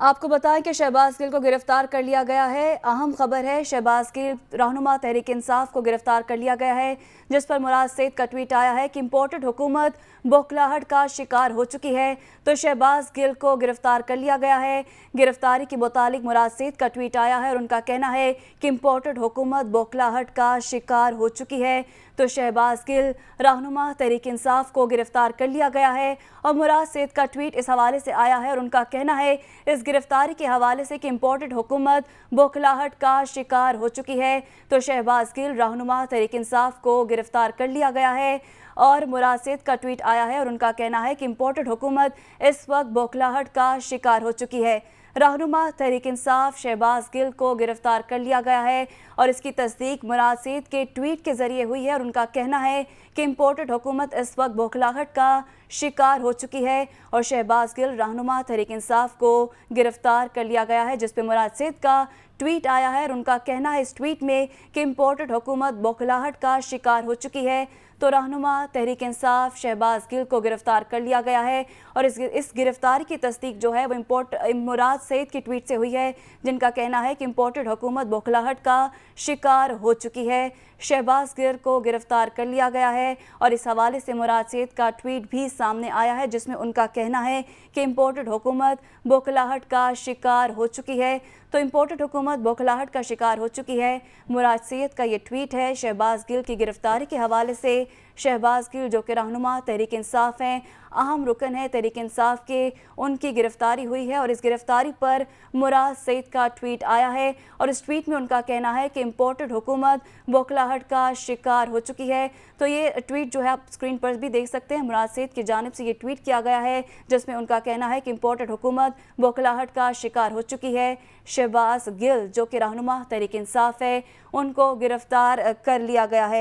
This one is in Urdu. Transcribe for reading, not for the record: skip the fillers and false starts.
آپ کو بتائیں کہ شہباز گل کو گرفتار کر لیا گیا ہے۔ اہم خبر ہے، شہباز گل رہنما تحریک انصاف کو گرفتار کر لیا گیا ہے، جس پر مراد سید کا ٹویٹ آیا ہے کہ امپورٹڈ حکومت بوکھلاہٹ کا شکار ہو چکی ہے، تو شہباز گل کو گرفتار کر لیا گیا ہے۔ گرفتاری کے متعلق مراد سید کا ٹویٹ آیا ہے اور ان کا کہنا ہے کہ امپورٹڈ حکومت بوکھلاہٹ کا شکار ہو چکی ہے، تو شہباز گل رہنما تحریک انصاف کو گرفتار کر لیا گیا ہے اور مراد سید کا ٹویٹ اس حوالے سے آیا ہے اور ان کا کہنا ہے اس گرفتاری کے حوالے سے کہ امپورٹڈ حکومت بوکھلاہٹ کا شکار ہو چکی ہے، تو شہباز گل رہنما تحریک انصاف کو گرفتار کر لیا گیا ہے اور مراد سید کا ٹویٹ آیا ہے اور ان کا کہنا ہے کہ امپورٹڈ حکومت اس وقت بوکھلاہٹ کا شکار ہو چکی ہے۔ رہنما تحریک انصاف شہباز گل کو گرفتار کر لیا گیا ہے اور اس کی تصدیق مراد سید کے ٹویٹ کے ذریعے ہوئی ہے اور ان کا کہنا ہے کہ امپورٹڈ حکومت اس وقت بوکھلاہٹ کا شکار ہو چکی ہے اور شہباز گل رہنما تحریک انصاف کو گرفتار کر لیا گیا ہے، جس پہ مراد سید کا ٹویٹ آیا ہے اور ان کا کہنا ہے اس ٹویٹ میں کہ امپورٹڈ حکومت بوکھلاہٹ کا شکار ہو چکی ہے، تو رہنما تحریک انصاف شہباز گل کو گرفتار کر لیا گیا ہے اور اس گرفتاری کی تصدیق جو ہے وہ مراد سید کی ٹویٹ سے ہوئی ہے، جن کا کہنا ہے کہ امپورٹڈ حکومت بوکھلاہٹ کا شکار ہو چکی ہے۔ شہباز گل کو گرفتار کر لیا گیا ہے اور اس حوالے سے مراد سید کا ٹویٹ بھی سامنے آیا ہے، جس میں ان کا کہنا ہے کہ امپورٹڈ حکومت بوکھلاہٹ کا شکار ہو چکی ہے، تو امپورٹڈ حکومت بوکھلاہٹ کا شکار ہو چکی ہے۔ مراد سید کا یہ ٹویٹ ہے شہباز گل کی گرفتاری کے حوالے سے۔ شہباز گل جو کہ رہنما تحریک انصاف ہیں، اہم رکن ہے تحریک انصاف کے، ان کی گرفتاری ہوئی ہے اور اس گرفتاری پر مراد سید کا ٹویٹ آیا ہے اور اس ٹویٹ میں ان کا کہنا ہے کہ امپورٹڈ حکومت بوکھلاہٹ کا شکار ہو چکی ہے، تو یہ ٹویٹ جو ہے آپ اسکرین پر بھی دیکھ سکتے ہیں، مراد سید کی جانب سے یہ ٹویٹ کیا گیا ہے جس میں ان کا کہنا ہے کہ امپورٹڈ حکومت بوکھلاہٹ کا شکار ہو چکی ہے۔ شہباز گل جو کہ رہنما تحریک انصاف ہے، ان کو گرفتار کر لیا گیا ہے۔